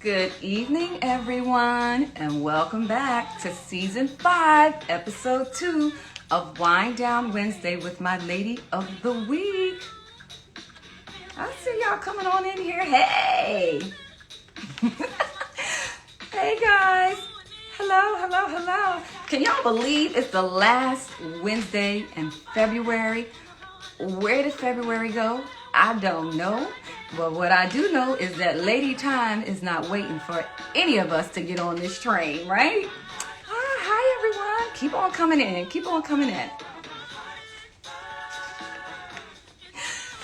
Good evening, everyone, and welcome back to Season 5, Episode 2 of Wine Down Wednesday with my Lady of the Week. I see y'all coming on in here. Hey! Hey, guys. Hello. Can y'all believe it's the last Wednesday in February? Where did February go? I don't know. But what I do know is that Lady Time is not waiting for any of us to get on this train, right? Hi, everyone. Keep on coming in.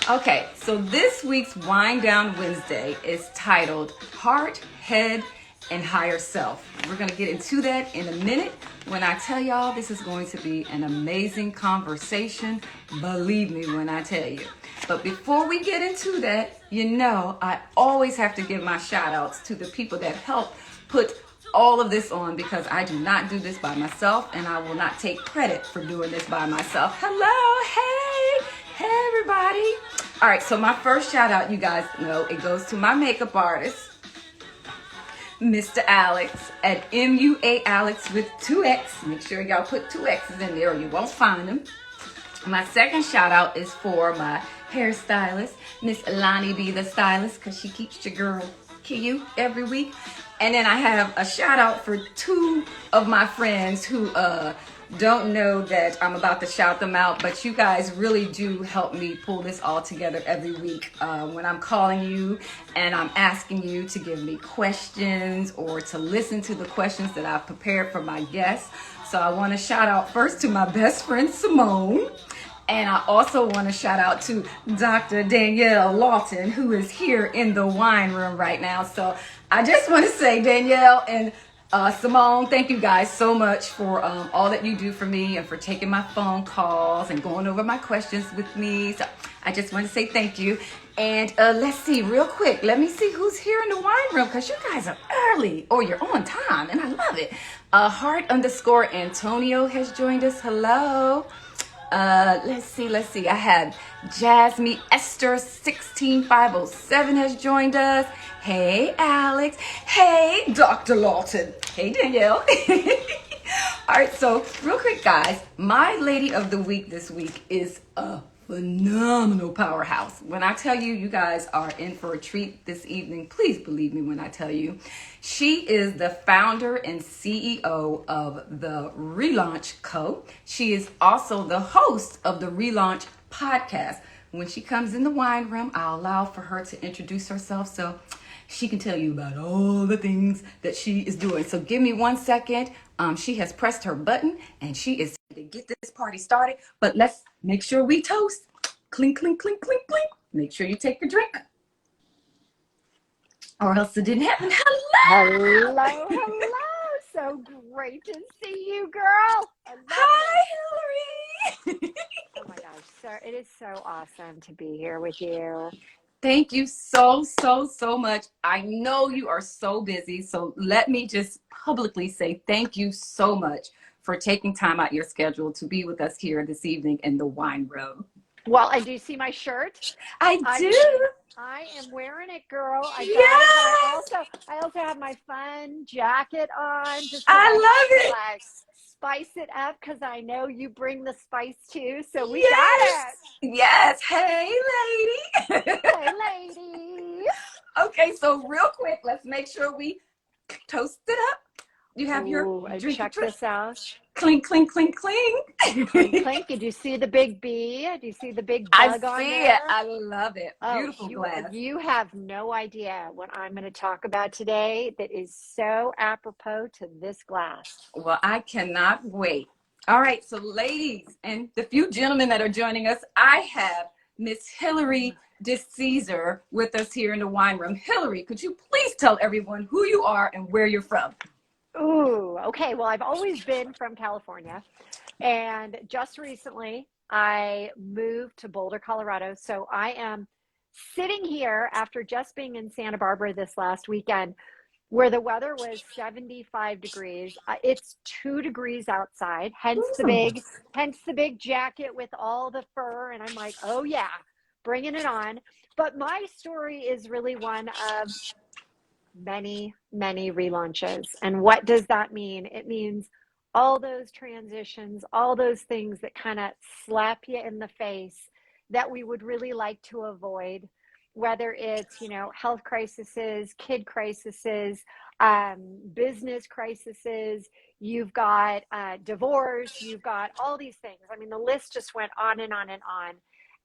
Okay, so this week's Wind Down Wednesday is titled Heart, Head, and Higher Self. We're going to get into that in a minute when I tell y'all this is going to be an amazing conversation. Believe me when I tell you. But before we get into that, I always have to give my shout outs to the people that help put all of this on, because I do not do this by myself and I will not take credit for doing this by myself. Hello, hey everybody. All right, so my first shout out, you guys know, it goes to my makeup artist, Mr. Alex at MUA Alex with 2X. Make sure y'all put 2 X's in there or you won't find them. My second shout out is for my hairstylist, Miss Lonnie B, the stylist, because she keeps your girl cute every week. And then I have a shout out for 2 of my friends who don't know that I'm about to shout them out, but you guys really do help me pull this all together every week when I'm calling you and I'm asking you to give me questions or to listen to the questions that I've prepared for my guests. So I want to shout out first to my best friend, Simone. And I also want to shout out to Dr. Danielle Lawton, who is here in the wine room right now. So I just want to say, Danielle and Simone, thank you guys so much for all that you do for me and for taking my phone calls and going over my questions with me. So I just want to say thank you. And let's see real quick. Let me see who's here in the wine room, because you guys are early or you're on time and I love it. Heart_Antonio has joined us. Hello. Let's see. I had Jasmine Esther 16507 has joined us. Hey, Alex. Hey, Dr. Lawton. Hey, Danielle. All right, so real quick, guys, my lady of the week this week is a phenomenal powerhouse. When I tell you, you guys are in for a treat this evening, please believe me when I tell you. She is the founder and CEO of the Relaunch Co. She is also the host of the Relaunch podcast. When she comes in the wine room, I'll allow for her to introduce herself so she can tell you about all the things that she is doing. So give me 1 second. She has pressed her button and she is to get this party started. But let's make sure we toast. Clink, clink, clink, clink, clink. Make sure you take a drink, or else it didn't happen. Hello. So great to see you, girl. Hi, Hilary. Oh my gosh, it is so awesome to be here with you. Thank you so much. I know you are so busy, so let me just publicly say thank you so much for taking time out your schedule to be with us here this evening in the wine room. Well, I do see my shirt. I do. I am wearing it, girl. I Yes. I also have my fun jacket on. I love it. Like, spice it up, because I know you bring the spice too. So we Yes. got it. Yes. Hey, lady. Hey, lady. Okay, so real quick, let's make sure we toast it up. You have your drink. Check this out. Clink, clink, clink, clink. Clink, clink. Did you see the big bee? Do you see the big bug on there? I see it. I love it. Beautiful glass. You have no idea what I'm going to talk about today that is so apropos to this glass. Well, I cannot wait. All right, so ladies and the few gentlemen that are joining us, I have Miss Hilary DeCesare with us here in the wine room. Hilary, could you please tell everyone who you are and where you're from? Ooh, okay. Well, I've always been from California, and just recently I moved to Boulder, Colorado. So I am sitting here after just being in Santa Barbara this last weekend, where the weather was 75 degrees. It's 2 degrees outside, hence the big jacket with all the fur. And I'm like, oh yeah, bringing it on. But my story is really one of many, many relaunches. And what does that mean? It means all those transitions, all those things that kind of slap you in the face that we would really like to avoid, whether it's, health crises, kid crises, business crises, you've got divorce, you've got all these things. I mean, the list just went on and on and on.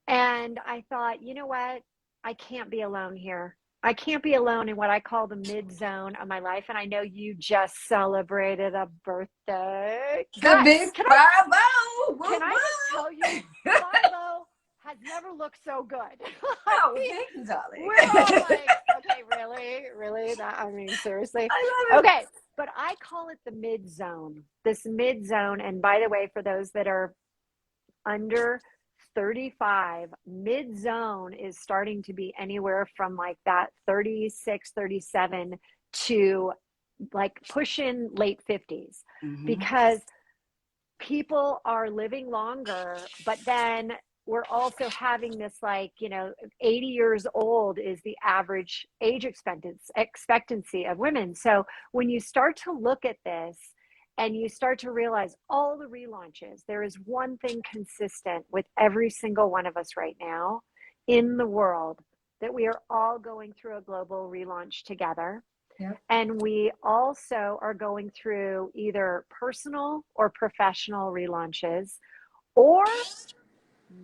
And I thought, you know what? I can't be alone here. I can't be alone in what I call the mid zone of my life. And I know you just celebrated a birthday. The Guys, big 5-0. can I just tell you, 5-0 has never looked so good. Oh, thank you, darling. We're all like, okay, really? Really? Seriously? I love it. Okay, but I call it the mid zone. This mid zone. And by the way, for those that are under 35, mid zone is starting to be anywhere from like that 36, 37 to like pushing late 50s, because people are living longer, but then we're also having this 80 years old is the average age expectancy of women. So when you start to look at this, and you start to realize all the relaunches, there is one thing consistent with every single one of us right now in the world, that we are all going through a global relaunch together. Yep. And we also are going through either personal or professional relaunches, or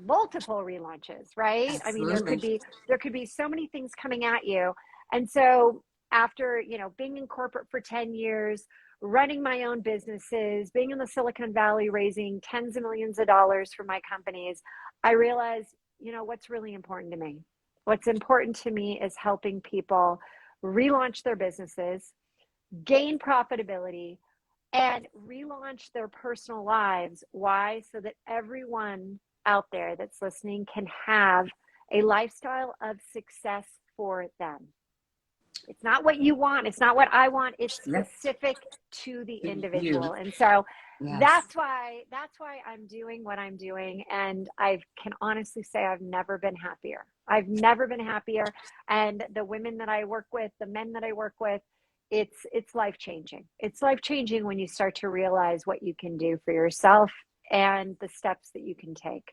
multiple relaunches, right? Absolutely. I mean, there could be so many things coming at you. And so after, being in corporate for 10 years, running my own businesses, being in the Silicon Valley, raising tens of millions of dollars for my companies, I realized, what's really important to me. What's important to me is helping people relaunch their businesses, gain profitability, and relaunch their personal lives. Why? So that everyone out there that's listening can have a lifestyle of success for them. It's not what you want. It's not what I want. It's specific to the individual. And so that's why I'm doing what I'm doing. And I can honestly say I've never been happier. I've never been happier. And the women that I work with, the men that I work with, it's life-changing. It's life-changing when you start to realize what you can do for yourself and the steps that you can take.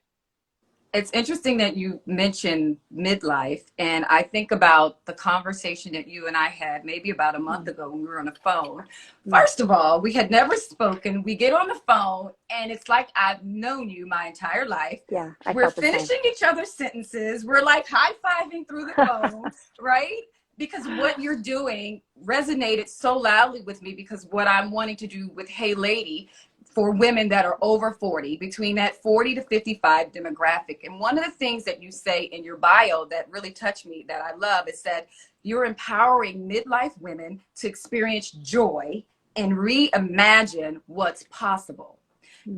It's interesting that you mentioned midlife, and I think about the conversation that you and I had maybe about a month ago when we were on the phone. First of all, we had never spoken. We get on the phone, and it's like I've known you my entire life. Yeah, we're finishing each other's sentences. We're like high-fiving through the phone, right? Because what you're doing resonated so loudly with me, because what I'm wanting to do with Hey Lady for women that are over 40, between that 40 to 55 demographic. And one of the things that you say in your bio that really touched me, that I love, is that you're empowering midlife women to experience joy and reimagine what's possible.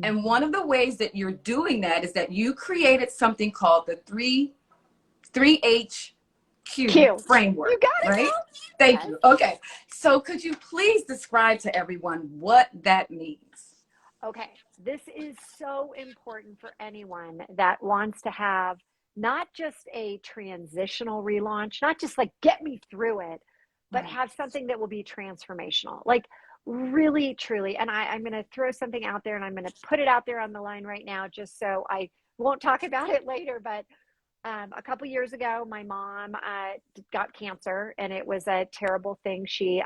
And one of the ways that you're doing that is that you created something called the 3H Q framework. You got it, right? Thank you. Okay. So could you please describe to everyone what that means? Okay. This is so important for anyone that wants to have not just a transitional relaunch, not just like get me through it, but have something that will be transformational. Like really, truly. And I'm going to throw something out there, and I'm going to put it out there on the line right now, just so I won't talk about it later. But a couple years ago, my mom got cancer, and it was a terrible thing. She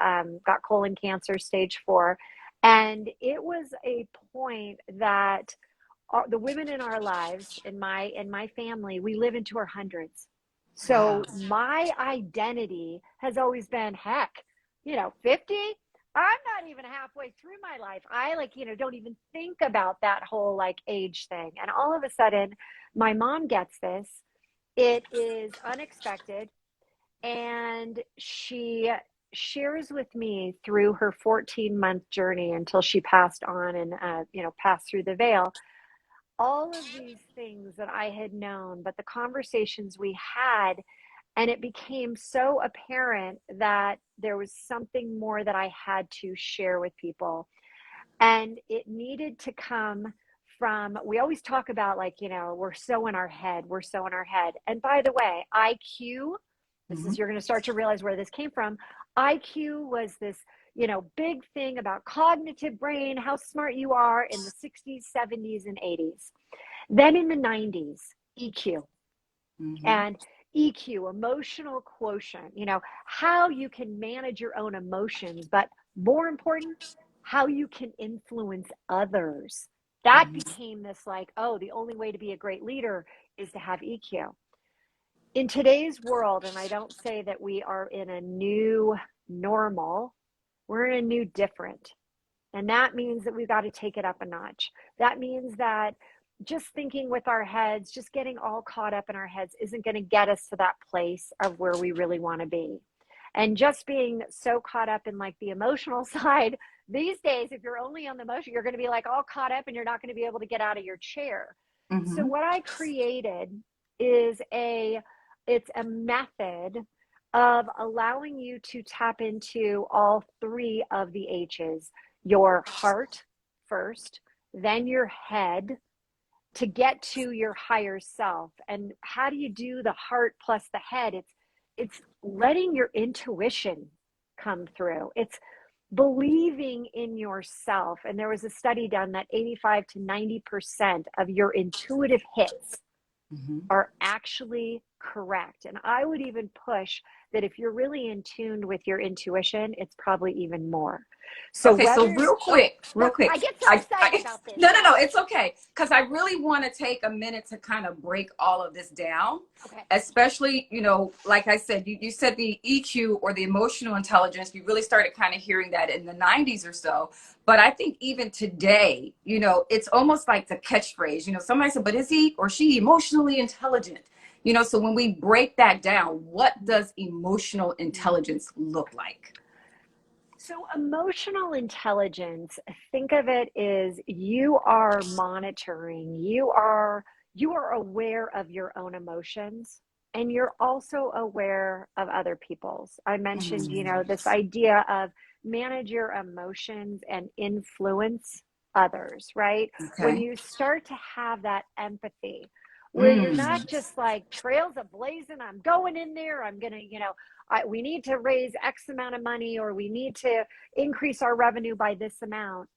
got colon cancer, stage 4. And it was a point that the women in our lives, in my family, we live into our hundreds. So my identity has always been, heck, 50, I'm not even halfway through my life. I don't even think about that whole age thing. And all of a sudden, my mom gets this. It is unexpected. And she shares with me through her 14-month journey until she passed on and, passed through the veil, all of these things that I had known, but the conversations we had, and it became so apparent that there was something more that I had to share with people. And it needed to come from, we always talk about we're so in our head. And by the way, IQ, this is, you're going to start to realize where this came from. IQ was this, big thing about cognitive brain, how smart you are in the 60s, 70s, and 80s. Then in the 90s, EQ. Mm-hmm. And EQ, emotional quotient, how you can manage your own emotions, but more important, how you can influence others. That Mm-hmm. became this like, oh, the only way to be a great leader is to have EQ. In today's world, and I don't say that we are in a new normal, we're in a new different. And that means that we've got to take it up a notch. That means that just thinking with our heads, just getting all caught up in our heads isn't going to get us to that place of where we really want to be. And just being so caught up in like the emotional side, these days, if you're only on the emotion, you're going to be like all caught up and you're not going to be able to get out of your chair. So Mm-hmm. what I created is it's a method of allowing you to tap into all three of the H's: your heart first, then your head, to get to your higher self. And how do you do the heart plus the head? It's letting your intuition come through. It's believing in yourself. And there was a study done that 85 to 90% of your intuitive hits Mm-hmm. are actually correct. And I would even push that if you're really in tune with your intuition, it's probably even more. So Okay, so whether, oh, real quick. I get so excited about this. No, it's okay. Because I really want to take a minute to kind of break all of this down, Okay. especially, like I said, you said the EQ or the emotional intelligence, you really started kind of hearing that in the 90s or so. But I think even today, it's almost like the catchphrase, somebody said, but is he or she emotionally intelligent? So when we break that down, what does emotional intelligence look like? So emotional intelligence, think of it as you are monitoring, you are aware of your own emotions, and you're also aware of other people's. I mentioned, Mm. this idea of manage your emotions and influence others, right? When Okay. you start to have that empathy, where you're not Mm. just like trails of blazing, I'm going in there, I'm gonna, we need to raise X amount of money, or we need to increase our revenue by this amount.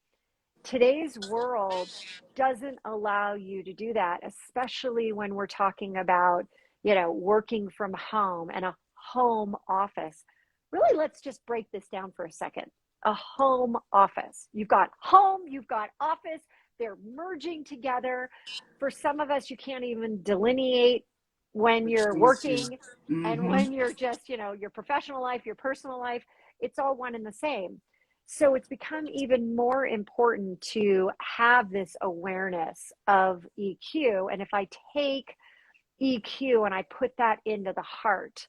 Today's world doesn't allow you to do that, especially when we're talking about, working from home and a home office. Really, let's just break this down for a second. A home office. You've got home, you've got office, they're merging together. For some of us, you can't even delineate when you're Between the two. working and Mm-hmm. when you're just, your professional life, your personal life. It's all one and the same. So it's become even more important to have this awareness of EQ. And if I take EQ and I put that into the heart,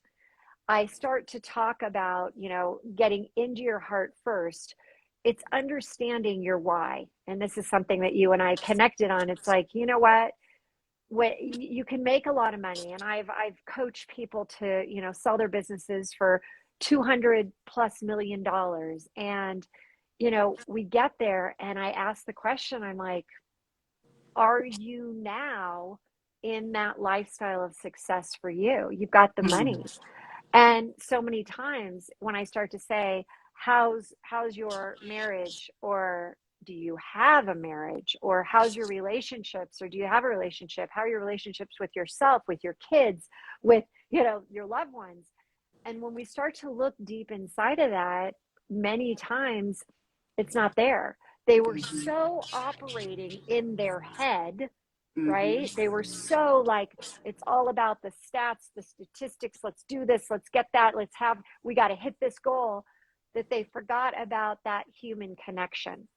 I start to talk about, getting into your heart first. It's understanding your why. And this is something that you and I connected on. It's like, you know what? When you can make a lot of money, and I've coached people to, sell their businesses for 200 plus $1 million. And we get there and I ask the question, I'm like, are you now in that lifestyle of success for you? You've got the Mm. money. And so many times when I start to say, how's your marriage, or do you have a marriage, or how's your relationships, or do you have a relationship? How are your relationships with yourself, with your kids, with, your loved ones? And when we start to look deep inside of that, many times it's not there. They were so operating in their head, right? Mm-hmm. They were so like, it's all about the stats, the statistics. Let's do this. Let's get that. We got to hit this goal, that they forgot about that human connection.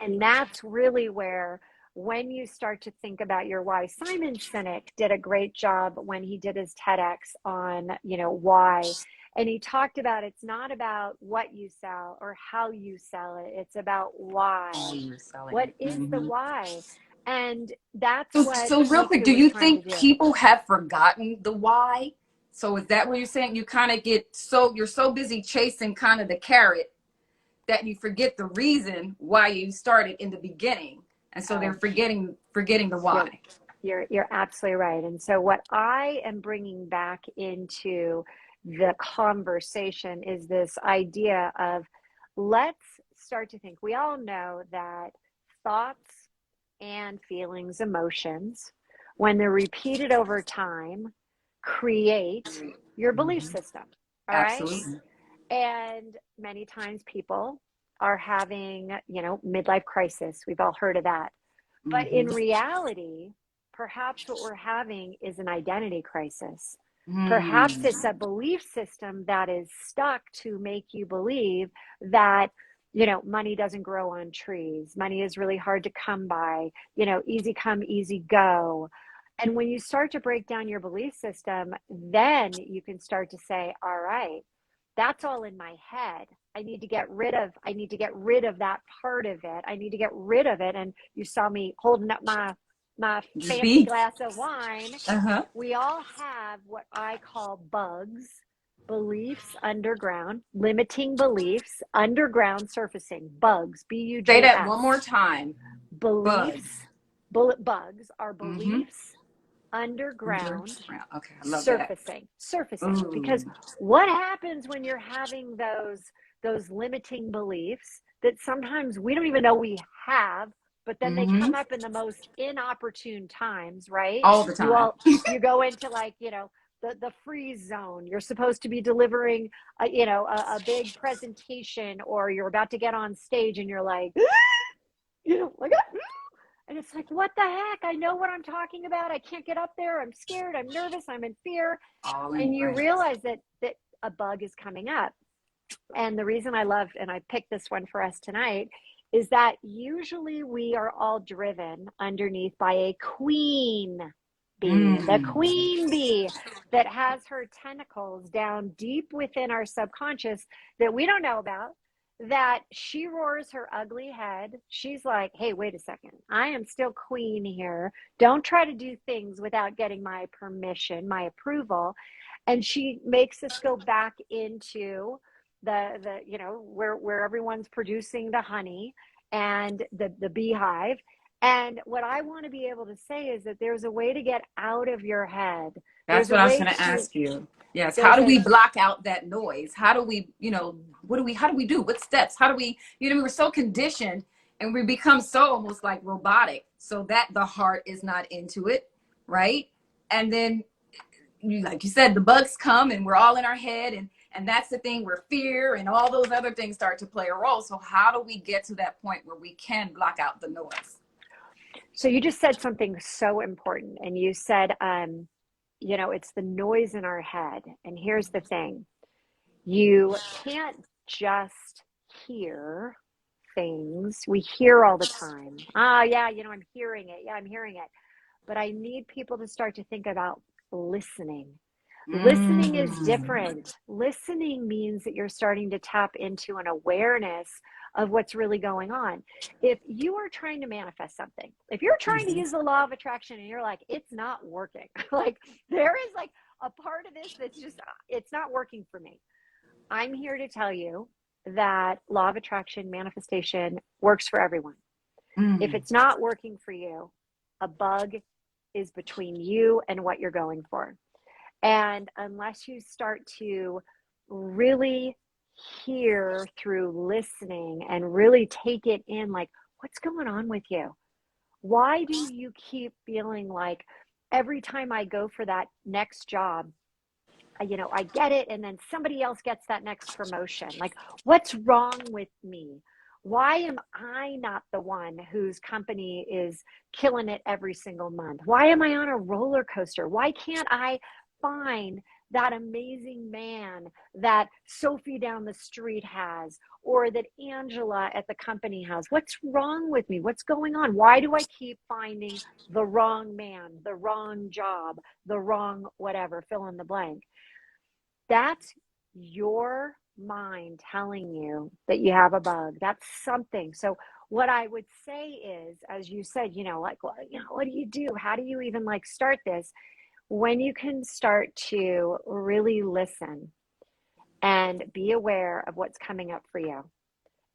And that's really where, when you start to think about your why, Simon Sinek did a great job when he did his TEDx on, why. And he talked about, it's not about what you sell or how you sell it. It's about Oh, why. you were selling What it. is the Mm-hmm. why? And that's So, what so real quick, EQ do was you trying to think do. people have forgotten the why? So is that what you're saying? You kind of you're so busy chasing kind of the carrot that you forget the reason why you started in the beginning, and so they're Oh, forgetting the you're why. you're absolutely right. And so what I am bringing back into the conversation is this idea of, let's start to think. We all know that thoughts and feelings, emotions, when they're repeated over time, create your belief system. All right. Absolutely. And many times people are having, midlife crisis. We've all heard of that. But in Mm-hmm. reality, perhaps what we're having is an identity crisis. Perhaps Mm. it's a belief system that is stuck to make you believe that, money doesn't grow on trees. Money is really hard to come by, easy come, easy go. And when you start to break down your belief system, then you can start to say, all right, that's all in my head. I need to get rid of that part of it. I need to get rid of it. And you saw me holding up my fancy B. glass of wine. Uh-huh. We all have what I call bugs, beliefs underground, limiting beliefs, underground surfacing, bugs, Say that B-U-G-S. one more time. Bugs. Beliefs, bugs are Mm-hmm. beliefs underground Okay, I love that. surfacing, because Ooh. what happens when you're having those limiting beliefs that sometimes we don't even know we have, but then they Mm-hmm. come up in the most inopportune times, right? All the you time. all you go into, like, the freeze zone. You're supposed to be delivering a big presentation, or you're about to get on stage and you're like, like, and it's like, what the heck? I know what I'm talking about. I can't get up there. I'm scared. I'm nervous. I'm in fear. All in And you one. realize that a bug is coming up. And the reason I love, and I picked this one for us tonight, is that usually we are all driven underneath by a queen bee, the Mm. queen bee that has her tentacles down deep within our subconscious that we don't know about, that she roars her ugly head. She's like, hey, wait a second. I am still queen here. Don't try to do things without getting my permission, my approval. And she makes us go back into the where everyone's producing the honey and the beehive. And what I want to be able to say is that there's a way to get out of your head. That's There's a what I was way going to to ask you. Yes. How there's do a we block out that noise? How do we, how do we do? What steps? How do we, we're so conditioned and we become so almost like robotic so that the heart is not into it. Right. And then, like you said, the bugs come and we're all in our head. And that's the thing where fear and all those other things start to play a role. So how do we get to that point where we can block out the noise? So you just said something so important, and you said, it's the noise in our head. And here's the thing: you can't just hear things. We hear all the time. Ah, yeah, I'm hearing it. Yeah, I'm hearing it. But I need people to start to think about listening. Listening is Mm. different. Listening means that you're starting to tap into an awareness of what's really going on. If you are trying to manifest something, if you're trying to use the law of attraction and you're like, it's not working, like there is like a part of this that's just, it's not working for me. I'm here to tell you that law of attraction manifestation works for everyone. If Mm. it's not working for you, a bug is between you and what you're going for. And unless you start to really hear through listening and really take it in, like, what's going on with you? Why do you keep feeling like every time I go for that next job, I get it, and then somebody else gets that next promotion? Like, what's wrong with me? Why am I not the one whose company is killing it every single month? Why am I on a roller coaster? Why can't I find that amazing man that Sophie down the street has, or that Angela at the company has? What's wrong with me? What's going on? Why do I keep finding the wrong man, the wrong job, the wrong whatever, fill in the blank? That's your mind telling you that you have a bug. That's something. So what I would say is, as you said, like, well, what do you do? How do you even like start this? When you can start to really listen and be aware of what's coming up for you,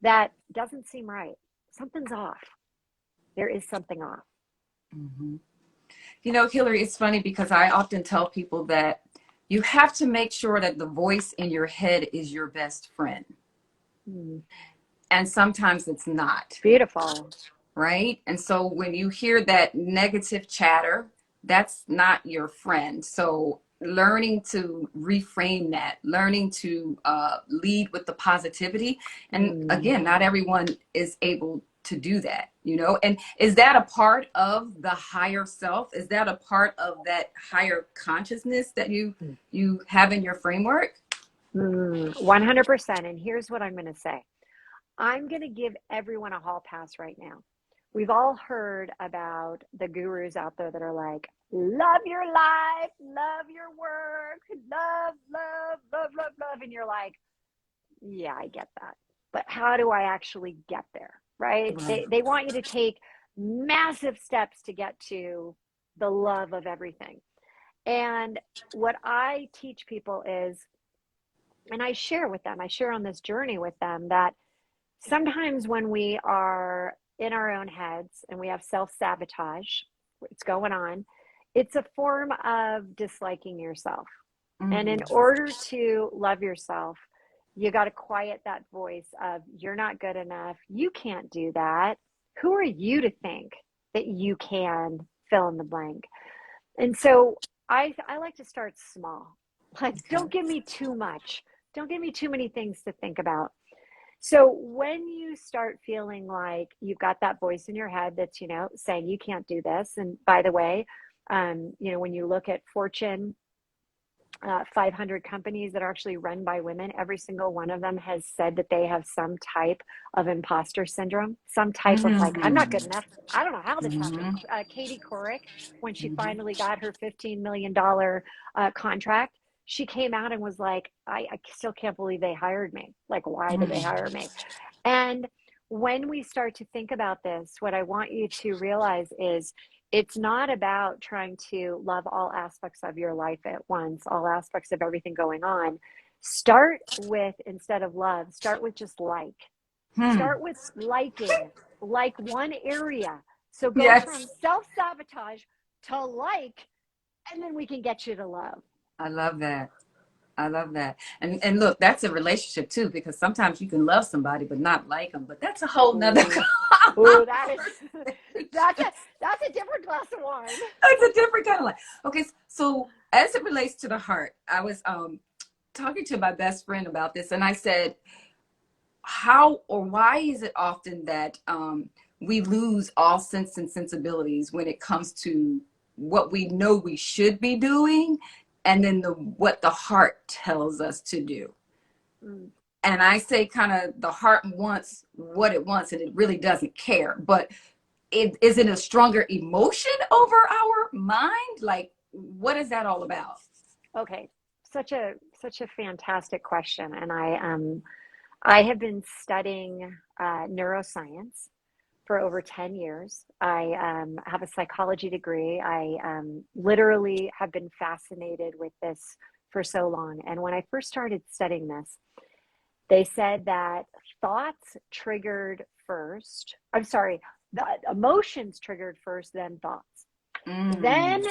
that doesn't seem right. Something's off. There is something off. Mm-hmm. Hillary, it's funny because I often tell people that You have to make sure that the voice in your head is your best friend. Mm. And sometimes it's not. Beautiful. Right? And so when you hear that negative chatter, that's not your friend. So learning to reframe that, learning to lead with the positivity. And Mm. again, not everyone is able to do that, you know? And is that a part of the higher self? Is that a part of that higher consciousness that you have in your framework? 100%. And here's what I'm going to say. I'm going to give everyone a hall pass right now. We've all heard about the gurus out there that are like, love your life, love your work, love, love, love, love, love. And you're like, yeah, I get that. But how do I actually get there? Right? Right. They want you to take massive steps to get to the love of everything. And what I teach people is, and I share with them, I share on this journey with them that sometimes when we are in our own heads and we have self-sabotage, what's going on, it's a form of disliking yourself. And in Mm-hmm. order to love yourself, you got to quiet that voice of you're not good enough. You can't do that. Who are you to think that you can fill in the blank? And so I like to start small. Like, Okay. don't give me too much. Don't give me too many things to think about. So when you start feeling like you've got that voice in your head that's, saying you can't do this. And by the way, when you look at Fortune 500 companies that are actually run by women, every single one of them has said that they have some type of imposter syndrome, some type of like, I'm not good Mm-hmm. enough. I don't know how this happened. Mm-hmm. Katie Couric, when she Mm-hmm. finally got her $15 million contract, she came out and was like, I still can't believe they hired me. Like, why did they hire me? And when we start to think about this, what I want you to realize is it's not about trying to love all aspects of your life at once, all aspects of everything going on. Start with, instead of love, start with just like. Hmm. Start with liking, like one area. So go from Yes. self sabotage to like, and then we can get you to love. I love that. I love that. And look, that's a relationship too, because sometimes you can love somebody but not like them. But that's a whole nother Ooh, ooh, that is that's a different glass of wine. that's a different kind of life. Okay, so as it relates to the heart, I was talking to my best friend about this, and I said, how or why is it often that we lose all sense and sensibilities when it comes to what we know we should be doing, and then what the heart tells us to do? Mm. And I say kind of the heart wants what it wants and it really doesn't care. But is it a stronger emotion over our mind? Like, what is that all about? Okay, such a fantastic question, and I have been studying neuroscience for over 10 years. I have a psychology degree. I literally have been fascinated with this for so long. And when I first started studying this, they said that thoughts triggered first. I'm sorry, the emotions triggered first, then thoughts. Mm. Then,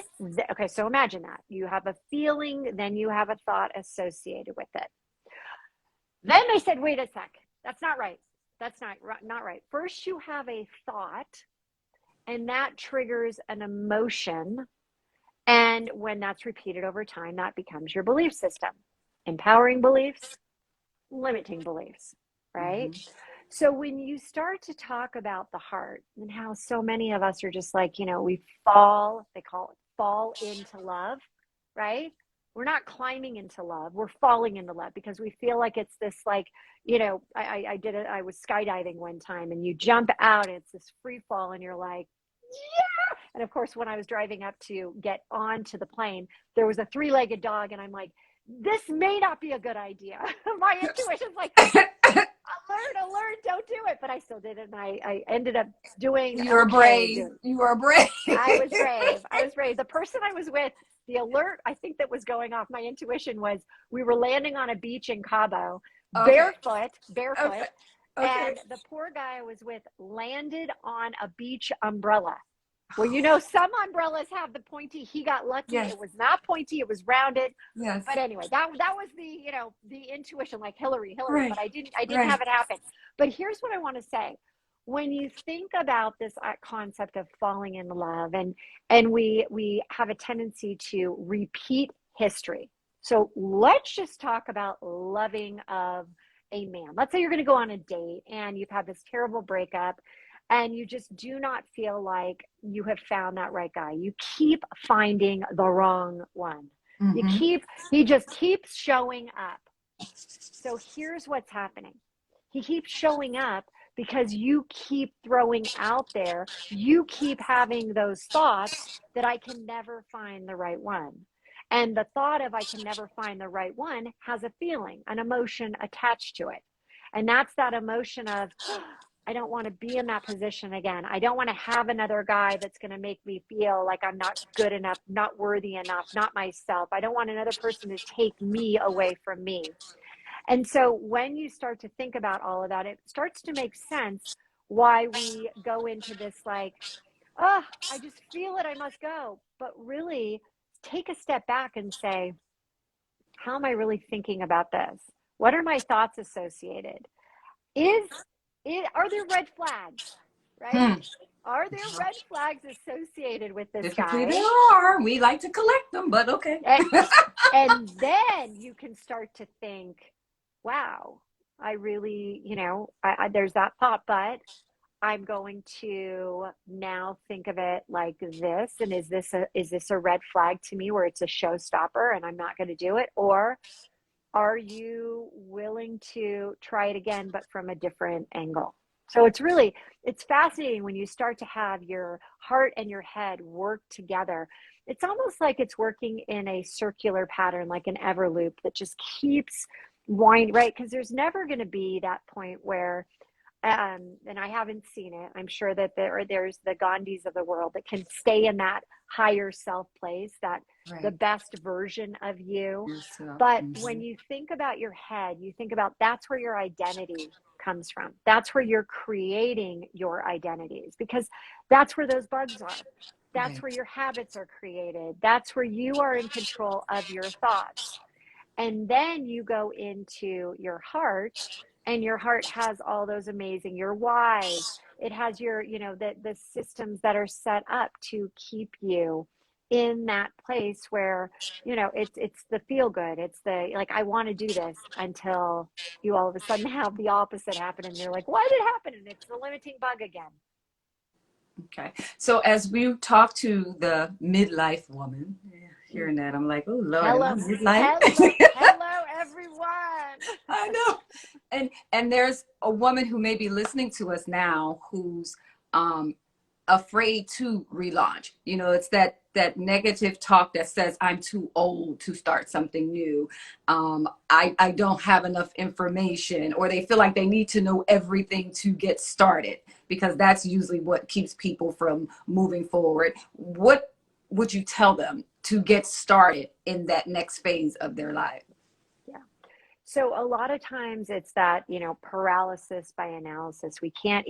okay, so imagine that. You have a feeling, then you have a thought associated with it. Then they said, wait a sec, that's not right. That's not right. First, you have a thought, and that triggers an emotion. And when that's repeated over time, that becomes your belief system. Empowering beliefs, limiting beliefs, right? Mm-hmm. So when you start to talk about the heart and how so many of us are just like, we fall, they call it fall into love, right? We're not climbing into love. We're falling into love because we feel like it's this like, I did it. I was skydiving one time and you jump out and it's this free fall and you're like, yeah. And of course, when I was driving up to get onto the plane, there was a three-legged dog and I'm like, this may not be a good idea. My intuition's like, alert, don't do it. But I still did it. And I ended up doing You're okay. brave. You are brave. I was brave. I was brave. The person I was with, the alert I think that was going off, my intuition was we were landing on a beach in Cabo, Okay. barefoot, Okay. Okay. and the poor guy I was with landed on a beach umbrella. Well, you know, some umbrellas have the pointy. He got lucky. Yes, It was not pointy. It was rounded. yes. But anyway, that was the, you know, the intuition, like Hillary, Right, but I didn't right. have it happen. But here's what I want to say. When you think about this concept of falling in love, and we have a tendency to repeat history. So let's just talk about loving of a man. Let's say you're going to go on a date and you've had this terrible breakup and you just do not feel like you have found that right guy. You keep finding the wrong one. Mm-hmm. He just keeps showing up. So here's what's happening. He keeps showing up because you keep throwing out there, you keep having those thoughts that I can never find the right one. And the thought of I can never find the right one has a feeling, an emotion attached to it. And that's that emotion of, I don't want to be in that position again. I don't want to have another guy that's going to make me feel like I'm not good enough, not worthy enough, not myself. I don't want another person to take me away from me. And so when you start to think about all of that, it starts to make sense why we go into this like, oh, I just feel it, I must go. But really take a step back and say, how am I really thinking about this? What are my thoughts associated? Is are there red flags, right? Hmm. Are there red flags associated with this Typically guy? there are. We like to collect them, but okay. And, and then you can start to think, wow, I really, you know, there's that thought, but I'm going to now think of it like this. And is this a red flag to me where it's a showstopper and I'm not going to do it? Or are you willing to try it again, but from a different angle? So it's fascinating when you start to have your heart and your head work together. It's almost like it's working in a circular pattern, like an ever loop that just keeps winding, right? Because there's never going to be that point where and I haven't seen it. I'm sure that there's the Gandhis of the world that can stay in that higher self place, that the Right. best version of you. Yourself. But when Mm-hmm. you think about your head, you think about that's where your identity comes from. That's where you're creating your identities because that's where those bugs are. That's Right. where your habits are created. That's where you are in control of your thoughts. And then you go into your heart, and your heart has all those amazing, your whys. It has your, you know, the systems that are set up to keep you in that place where, you know, it's the feel good. It's the like, I want to do this until you all of a sudden have the opposite happen and you're like, why did it happen? And it's the limiting bug again. Okay. So as we talk to the midlife woman, hearing that, I'm like, oh Lord, am I Hello, midlife? hello, everyone. I know. And there's a woman who may be listening to us now who's um afraid to relaunch. You know, it's that negative talk that says I'm too old to start something new. I don't have enough information, or they feel like they need to know everything to get started because that's usually what keeps people from moving forward. What would you tell them to get started in that next phase of their life? Yeah. So a lot of times it's that, you know, paralysis by analysis. We can't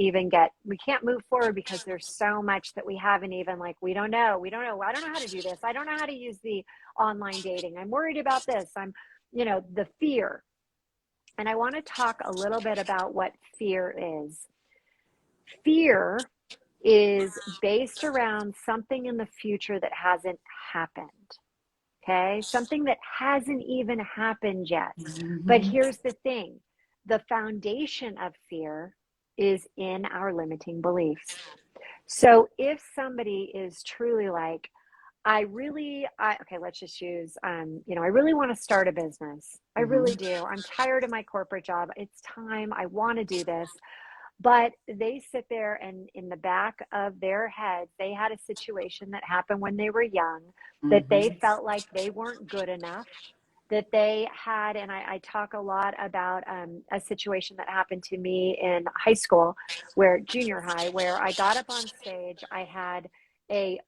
move forward because there's so much that we haven't even like, we don't know. I don't know how to do this. I don't know how to use the online dating. I'm worried about this. You know, the fear. And I want to talk a little bit about what fear is. Fear is based around something in the future that hasn't happened. Okay. Something that hasn't even happened yet. But Mm-hmm. here's the thing, the foundation of fear is in our limiting beliefs. So if somebody is truly like, okay, let's just use, you know, I really want to start a business. I really Mm-hmm. do. I'm tired of my corporate job. It's time. I want to do this. But they sit there and in the back of their heads, they had a situation that happened when they were young that they Mm-hmm. felt like they weren't good enough, that they had, and I talk a lot about a situation that happened to me in high school, where junior high, where I got up on stage, I had a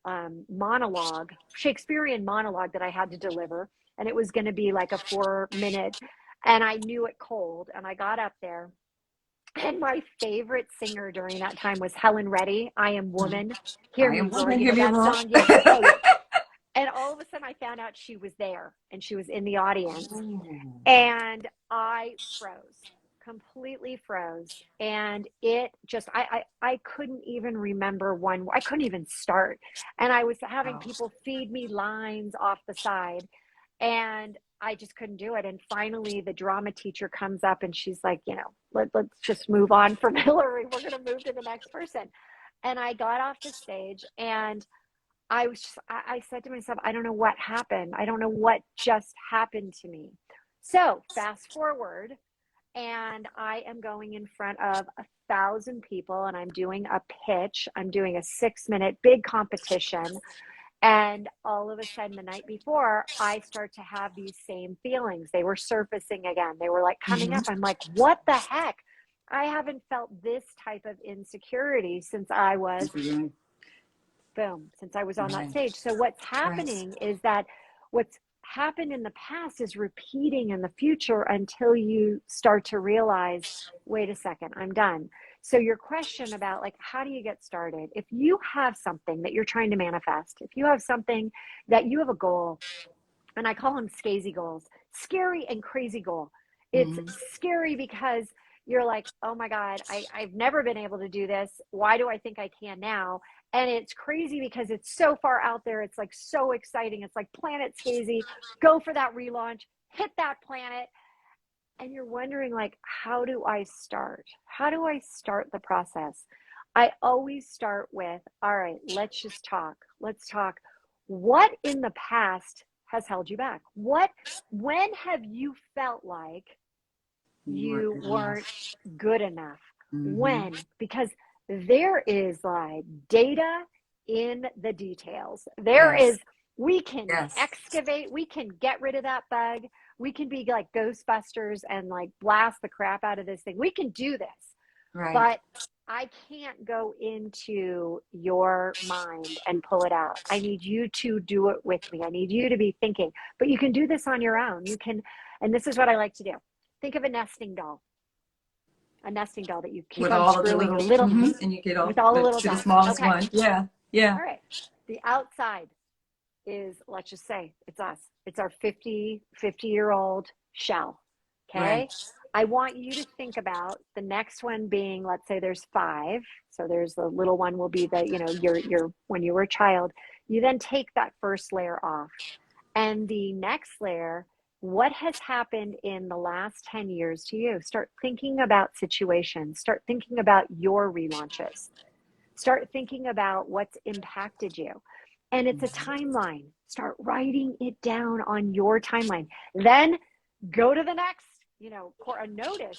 monologue, Shakespearean monologue that I had to deliver, and it was going to be like a 4 minute, and I knew it cold, and I got up there And my favorite singer during that time was Helen Reddy. I Am Woman. Hear I Me am Roar. woman, You hear know me that roar. song? Yeah. Oh, yeah. And all of a sudden I found out she was there and she was in the audience. Ooh. And I froze, completely froze. And it just, I couldn't even remember one, I couldn't even start. And I was having Wow. people feed me lines off the side and I just couldn't do it. And finally the drama teacher comes up and she's like, let's just move on from Hillary. We're going to move to the next person. And I got off the stage and I said to myself, I don't know what happened. I don't know what just happened to me. So fast forward, and I am going in front of 1,000 people and I'm doing a pitch. I'm doing a 6-minute big competition. And all of a sudden, the night before, I start to have these same feelings. They were surfacing again. They were like coming up. I'm like, what the heck? I haven't felt this type of insecurity since I was boom, since I was on that Right. stage. So what's Right. happening is that what's happened in the past is repeating in the future until you start to realize, wait a second, I'm done. So your question about like, how do you get started? If you have something that you're trying to manifest, if you have something that you have a goal, and I call them scazy goals, scary and crazy goal. It's Mm-hmm. scary because you're like, oh my God, I've never been able to do this. Why do I think I can now? And it's crazy because it's so far out there. It's like so exciting. It's like Planet Scazy, go for that relaunch, hit that planet. And you're wondering like, how do I start? How do I start the process? I always start with, all right, let's just talk. Let's talk. What in the past has held you back? When have you felt like You weren't you good weren't enough. good enough? Mm-hmm. When? Because there is like data in the details. There Yes. is, we can Yes. excavate, we can get rid of that bug. We can be like Ghostbusters and like blast the crap out of this thing. We can do this, Right. but I can't go into your mind and pull it out. I need you to do it with me. I need you to be thinking, but you can do this on your own. You can, and this is what I like to do. Think of a nesting doll that you keep With on all of the screwing little, the little, and you get off with all the the little to the dots. smallest Okay. one. Yeah. Yeah. All right. The outside is, let's just say it's us. It's our 50-year-old shell. Right. Okay. I want you to think about the next one being, let's say there's 5. So there's the little one will be the, your, when you were a child, you then take that first layer off. And the next layer, what has happened in the last 10 years to you? Start thinking about situations, start thinking about your relaunches, start thinking about what's impacted you. And it's a timeline. Start writing it down on your timeline. Then go to the next, notice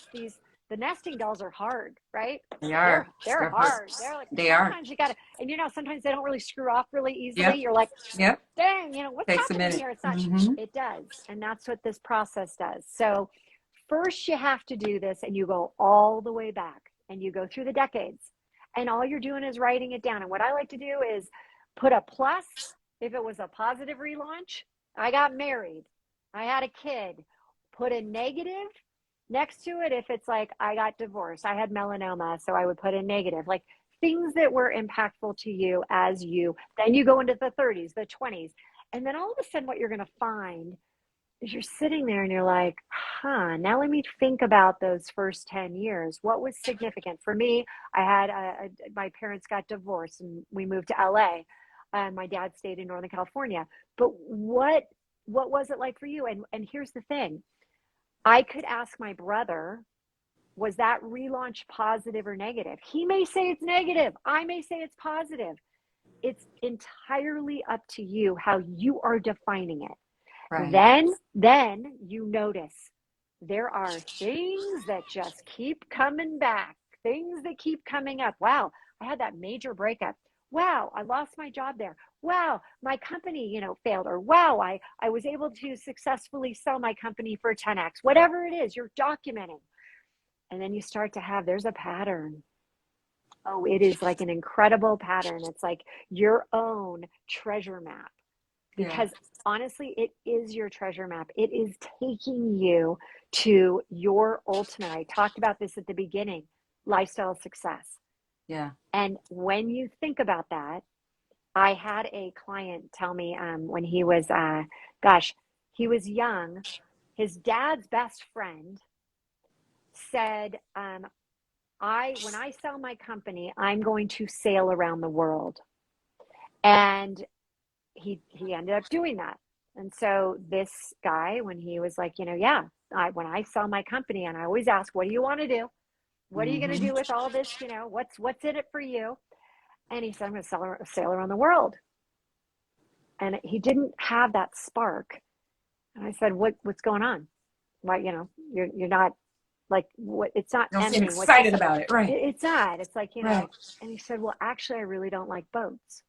the nesting dolls are hard, right? They They're are. they're They're hard. hard. They're like, They are. sometimes you gotta, and sometimes they don't really screw off really easily. Yep. You're like, Yep. dang, what's Takes a happening minute. here? It's not, Mm-hmm. it does. And that's what this process does. So first you have to do this and you go all the way back and you go through the decades and all you're doing is writing it down. And what I like to do is put a plus if it was a positive relaunch. I got married, I had a kid. Put a negative next to it if it's like I got divorced, I had melanoma, so I would put a negative, like things that were impactful to you as you then you go into the 30s, the 20s, and then all of a sudden what you're going to find is you're sitting there and you're like, now let me think about those first 10 years. What was significant for me? I had my parents got divorced and we moved to LA. My dad stayed in Northern California. But what was it like for you? And here's the thing. I could ask my brother, was that relaunch positive or negative? He may say it's negative. I may say it's positive. It's entirely up to you how you are defining it. Right. Then you notice there are things that just keep coming back, things that keep coming up. Wow, I had that major breakup. Wow, I lost my job there. Wow, my company, failed. Or wow, I was able to successfully sell my company for 10x. Whatever it is, you're documenting. And then you start to have, there's a pattern. Oh, it is like an incredible pattern. It's like your own treasure map, Yeah. because honestly, it is your treasure map. It is taking you to your ultimate. I talked about this at the beginning, lifestyle success. Yeah. And when you think about that, I had a client tell me when he was, he was young. His dad's best friend said, when I sell my company, I'm going to sail around the world. And he ended up doing that. And so this guy, when he was like, when I sell my company, and I always ask, what do you want to do? What are you going to do with all this? What's in it for you? And he said, I'm going to sail around the world. And he didn't have that spark. And I said, what's going on? Why, you're not like, what, it's not Don't seem emanating. excited about it. Right. It's not, it's like, Right. and he said, well, actually, I really don't like boats.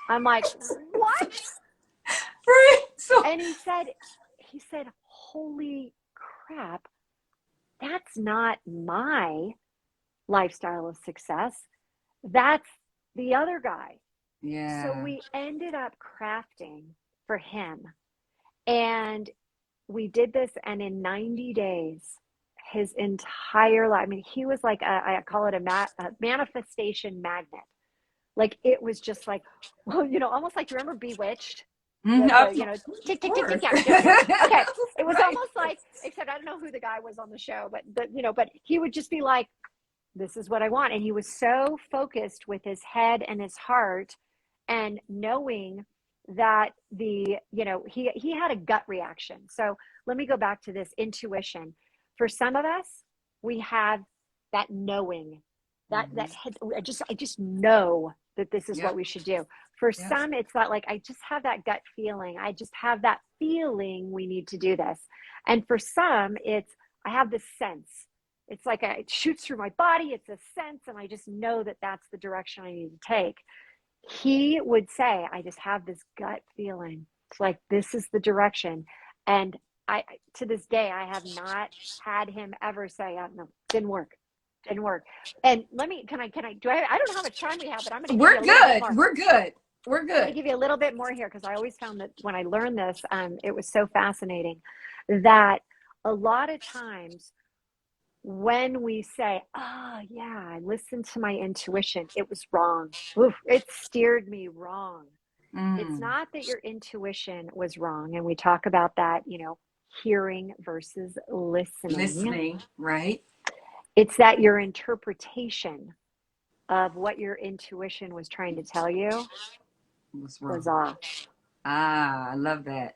I'm like, what? Right. So, And he said, holy crap, that's not my lifestyle of success. That's the other guy. yeah. So we ended up crafting for him. And we did this, and in 90 days, his entire life, I mean, he was like, I call it a manifestation magnet. Like, it was just like, well, almost like, you remember Bewitched? The tick, tick, tick, tick, yeah. Okay. It was almost like, except I don't know who the guy was on the show, but he would just be like, this is what I want. And he was so focused with his head and his heart, and knowing that he had a gut reaction. So let me go back to this intuition. For some of us, we have that knowing, that I just know that this is what we should do. For some, it's not like, I just have that gut feeling. I just have that feeling we need to do this. And for some, it's, I have this sense. It's like it shoots through my body. It's a sense. And I just know that that's the direction I need to take. He would say, I just have this gut feeling. It's like, this is the direction. And to this day, I have not had him ever say, oh, no, didn't work. And I don't know how much time we have, but I'm going to give you a little bit more. We're good. I'm going to give you a little bit more here, because I always found that when I learned this, it was so fascinating that a lot of times when we say, oh yeah, I listened to my intuition, it was wrong. Oof, it steered me wrong. It's not that your intuition was wrong. And we talk about that, hearing versus listening. Right. It's that your interpretation of what your intuition was trying to tell you was off. Ah, I love that.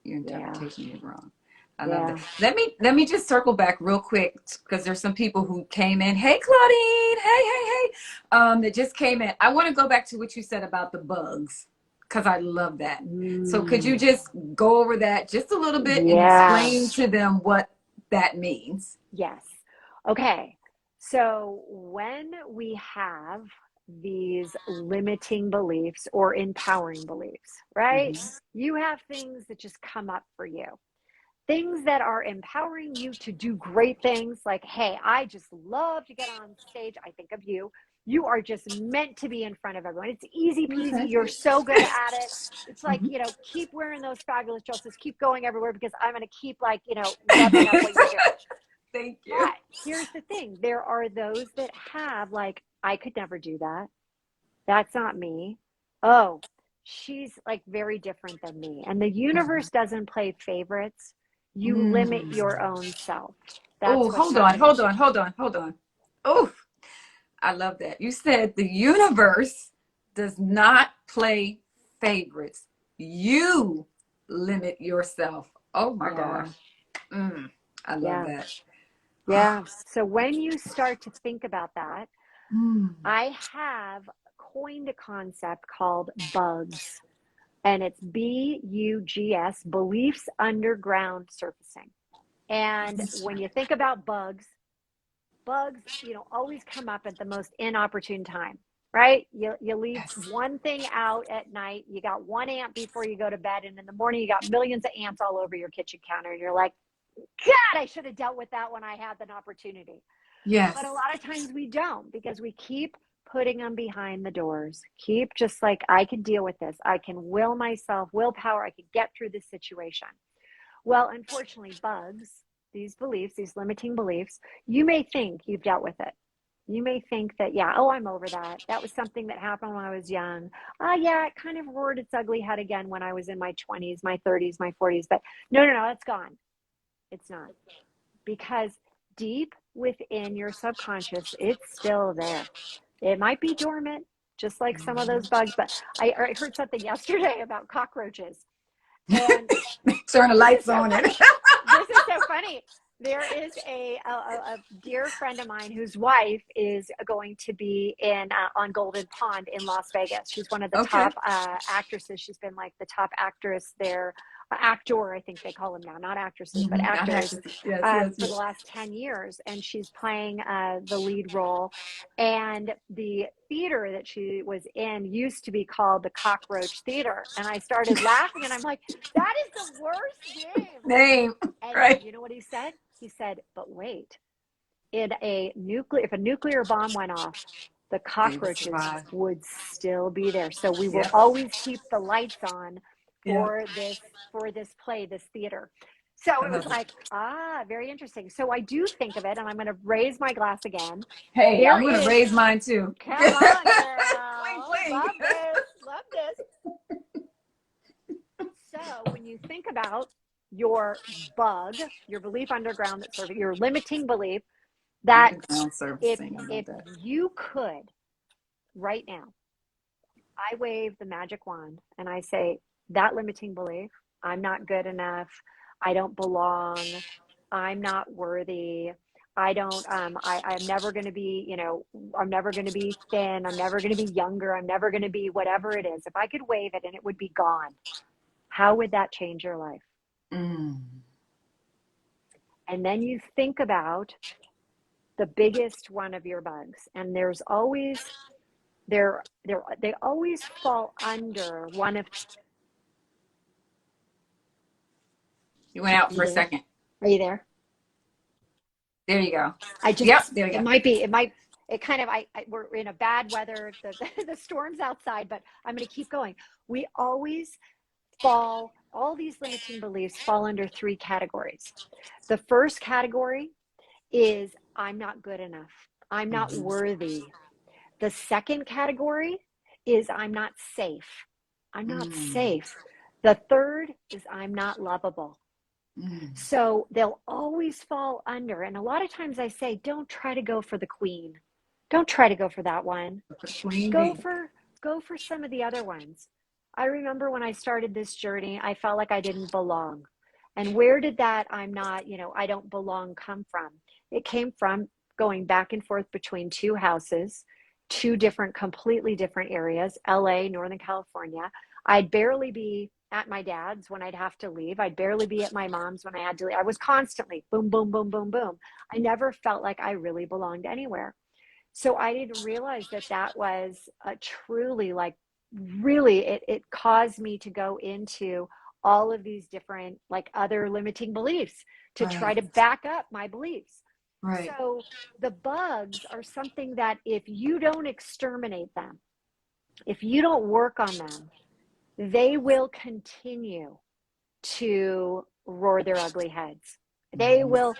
Your interpretation is wrong. I love that. Let me just circle back real quick, because there's some people who came in. Hey, Claudine. Hey. That just came in. I want to go back to what you said about the bugs, because I love that. So could you just go over that just a little bit and explain to them what that means? Yes. Okay. So when we have these limiting beliefs or empowering beliefs, right? You have things that just come up for you. Things that are empowering you to do great things, like, hey, I just love to get on stage. I think of you. You are just meant to be in front of everyone. It's easy peasy. You're so good at it. It's like, keep wearing those fabulous dresses. Keep going everywhere, because I'm going to keep revving up what you're doing. Thank you. But here's the thing. There are those that have, like, I could never do that. That's not me. Oh, she's like very different than me. And the universe doesn't play favorites. You limit your own self. Oh, hold on. Oh, I love that. You said the universe does not play favorites. You limit yourself. Oh my gosh. I love that. Yeah. So when you start to think about that, I have coined a concept called B.U.G.S, and it's B.U.G.S, beliefs underground surfacing. And when you think about bugs, always come up at the most inopportune time, right? You leave one thing out at night. You got one ant before you go to bed, and in the morning you got millions of ants all over your kitchen counter, and you're like, God, I should have dealt with that when I had an opportunity. Yes. But a lot of times we don't, because we keep putting them behind the doors. Keep just like, I can deal with this. I can willpower. I can get through this situation. Well, unfortunately, bugs, these beliefs, these limiting beliefs, you may think you've dealt with it. You may think that, yeah, oh, I'm over that. That was something that happened when I was young. Yeah, it kind of roared its ugly head again when I was in my 20s, my 30s, my 40s. But no, it's gone. It's not. Because deep within your subconscious, it's still there. It might be dormant, just like some of those bugs. But I heard something yesterday about cockroaches. And turn the lights on it. This is so funny. There is a dear friend of mine whose wife is going to be in on Golden Pond in Las Vegas. She's one of the top actresses. She's been like the top actress there, actor, I think they call them now, not actresses, but actors, for the last 10 years. And she's playing the lead role. And the theater that she was in used to be called the Cockroach Theater. And I started laughing and I'm like, that is the worst name. And right. You know what he said? He said, but wait, if a nuclear bomb went off, the cockroaches would still be there. So we will always keep the lights on for this play, this theater. So it was like, very interesting. So I do think of it, and I'm going to raise my glass again. Hey, I'm going to raise mine too. Come on, girl. Love this. So when you think about your bug, your belief underground that serves your limiting belief, that if you could right now, I wave the magic wand and I say, that limiting belief, I'm not good enough, I don't belong, I'm not worthy, I'm never going to be, I'm never going to be thin, I'm never going to be younger, I'm never going to be whatever it is. If I could wave it and it would be gone, how would that change your life? And then you think about the biggest one of your bugs, and there's always they always fall under one of. You went out for a second. Are you there? There you go. There you go. We're in a bad weather, the storm's outside, but I'm going to keep going. We always all these limiting beliefs fall under three categories. The first category is I'm not good enough. I'm not worthy. The second category is I'm not safe. I'm not safe. The third is I'm not lovable. So they'll always fall under. And a lot of times I say, don't try to go for the queen. Don't try to go for that one. Go for some of the other ones. I remember when I started this journey, I felt like I didn't belong. And where did that I don't belong come from? It came from going back and forth between two houses, completely different areas, LA, Northern California. I'd barely be at my dad's when I'd have to leave. I'd barely be at my mom's when I had to leave. I was constantly boom, boom, boom, boom, boom. I never felt like I really belonged anywhere. So I didn't realize that was truly it caused me to go into all of these different other limiting beliefs to try to back up my beliefs. Right. So the bugs are something that if you don't exterminate them, if you don't work on them, they will continue to roar their ugly heads. They will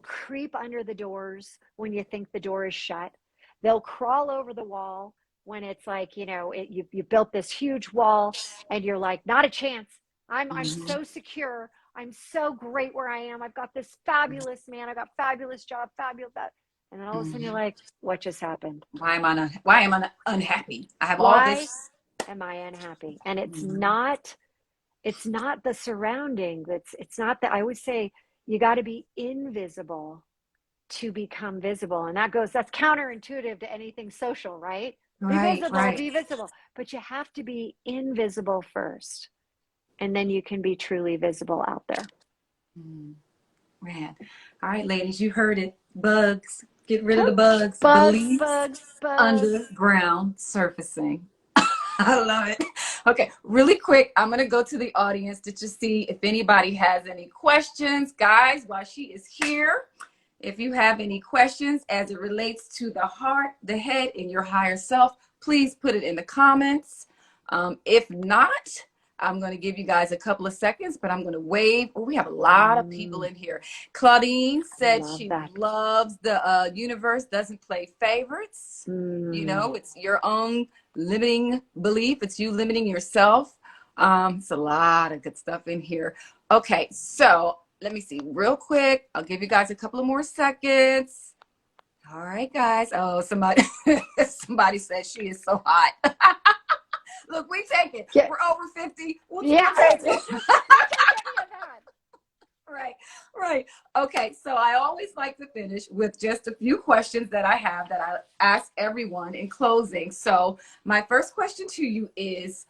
creep under the doors when you think the door is shut. They'll crawl over the wall when it's like, you built this huge wall and you're like, not a chance. I'm so secure. I'm so great where I am. I've got this fabulous man. I've got fabulous job, fabulous that. And then all of a sudden you're like, what just happened? Why am I unhappy? I have all this. Why am I unhappy? And it's not the surrounding. It's not that. I always say you got to be invisible to become visible. And that's counterintuitive to anything social, right? Be visible. But you have to be invisible first. And then you can be truly visible out there. Man. All right, ladies, you heard it. Bugs. Get rid of the bugs. Bugs. Underground surfacing. I love it. Okay, really quick, I'm going to go to the audience to just see if anybody has any questions. Guys, while she is here, if you have any questions as it relates to the heart, the head, and your higher self, please put it in the comments. If not, I'm going to give you guys a couple of seconds, but I'm going to wave. Oh, we have a lot of people in here. Claudine said Love she that. loves the universe doesn't play favorites. You know, it's your own limiting belief. It's you limiting yourself. It's a lot of good stuff in here. Okay, so let me see real quick. I'll give you guys a couple of more seconds. All right, guys. Oh, somebody says she is so hot. Look, we take it. Yeah. We're over 50. We'll Yeah. take it. We'll take any of that. Right. Okay, so I always like to finish with just a few questions that I have that I ask everyone in closing. So my first question to you is,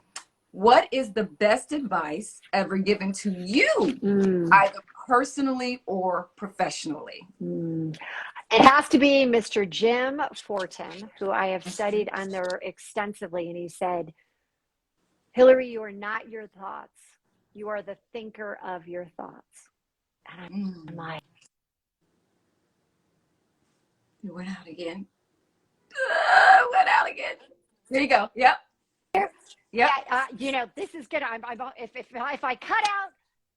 what is the best advice ever given to you, either personally or professionally? It has to be Mr. Jim Fortin, who I have studied under extensively. And he said, Hilary, you are not your thoughts. You are the thinker of your thoughts. And I'm like, You went out again. Went out again. There you go. Yep. yeah, this is gonna. If I cut out,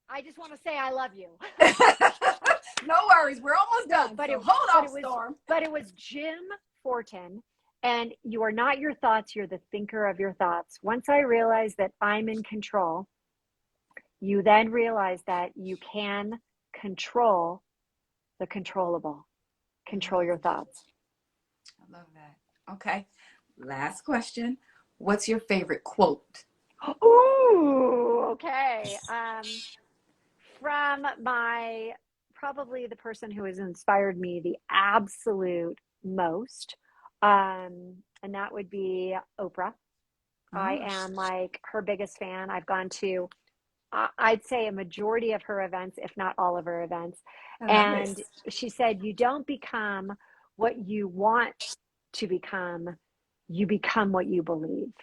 I just want to say I love you. No worries, we're almost done. But So hold off, Storm. But it was Jim Fortin, and you are not your thoughts. You're the thinker of your thoughts. Once I realized that I'm in control, you then realize that you can control the controllable. Control your thoughts. I love that. Okay. Last question. What's your favorite quote? Ooh, okay. From probably the person who has inspired me the absolute most, and that would be Oprah. I am like her biggest fan. I've gone to, I'd say, a majority of her events, if not all of her events. And she said, you don't become what you want to become, you become what you believe.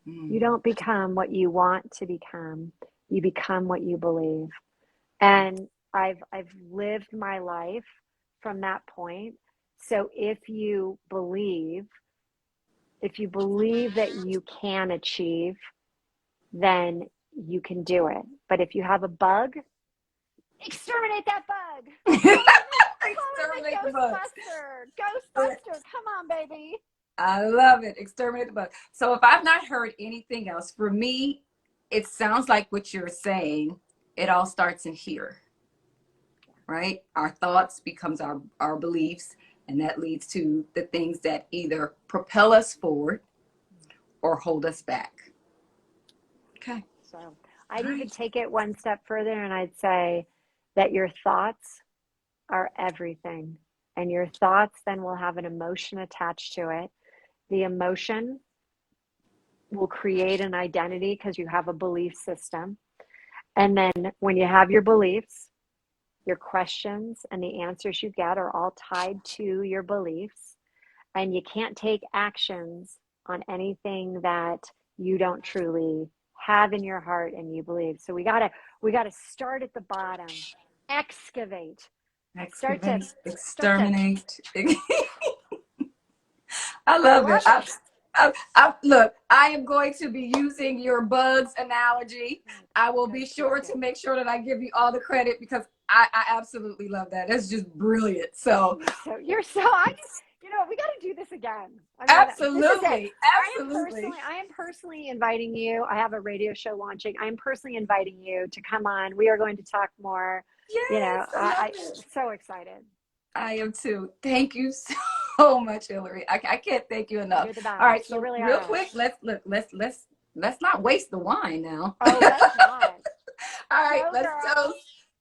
You don't become what you want to become, you become what you believe. And I've lived my life from that point. So if you believe that you can achieve, then you can do it. But if you have a bug, exterminate that bug. Exterminate the bug. Ghostbuster, come on, baby. I love it. Exterminate the bug. So if I've not heard anything else, for me, it sounds like what you're saying, it all starts in here, right? Our thoughts becomes our beliefs, and that leads to the things that either propel us forward or hold us back. Okay. So I'd even take it one step further, and I'd say that your thoughts are everything. And your thoughts then will have an emotion attached to it. The emotion will create an identity because you have a belief system. And then when you have your beliefs, your questions and the answers you get are all tied to your beliefs. And you can't take actions on anything that you don't truly have in your heart and you believe. So we gotta start at the bottom, excavate, exterminate. I love it. Look, I am going to be using your bugs analogy. I will be sure to make sure that I give you all the credit because I absolutely love that. That's just brilliant. So you're so we got to do this again. Absolutely. I am personally inviting you. I have a radio show launching. I am personally inviting you to come on. We are going to talk more. Yes, I'm so excited. I am too. Thank you so much, Hilary. I can't thank you enough. You're the best. All right, so really real quick, let's not waste the wine now. Oh, let's not. All right, let's toast.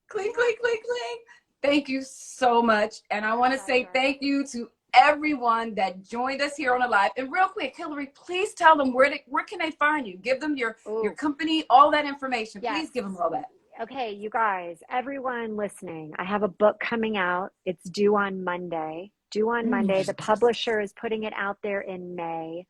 Clink, clink, clink, clink. Thank you so much. And I want to say thank you to everyone that joined us here on the live. And real quick, Hilary, please tell them where can they find you? Give them your company, all that information. Yes. Please give them all that. Okay, you guys, everyone listening, I have a book coming out. It's due on Monday. Monday. The publisher is putting it out there in May.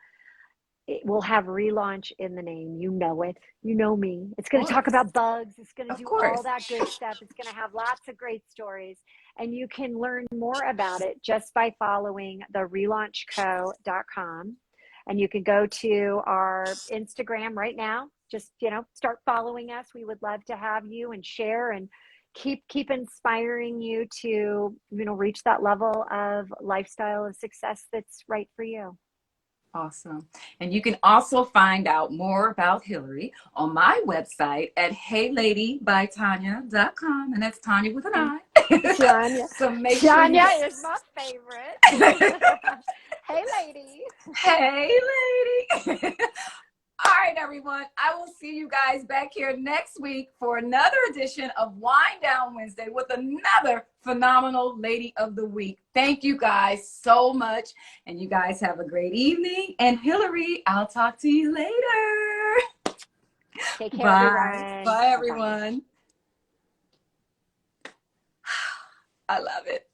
It will have Relaunch in the name. You know it. You know me. It's going to talk about bugs. It's going to do all that good stuff. It's going to have lots of great stories. And you can learn more about it just by following the relaunchco.com. And you can go to our Instagram right now. Just, start following us. We would love to have you and share and keep inspiring you to, reach that level of lifestyle of success that's right for you. Awesome. And you can also find out more about Hilary on my website at heyladybytanya.com. And that's Tanya with an I. Tanya. So make sure you Tanya guys. is my favorite. Hey, lady. Hey, lady. All right, everyone. I will see you guys back here next week for another edition of Wine Down Wednesday with another phenomenal lady of the week. Thank you guys so much. And you guys have a great evening. And Hilary, I'll talk to you later. Take care, Bye. everyone. Bye, Bye-bye. everyone. I love it.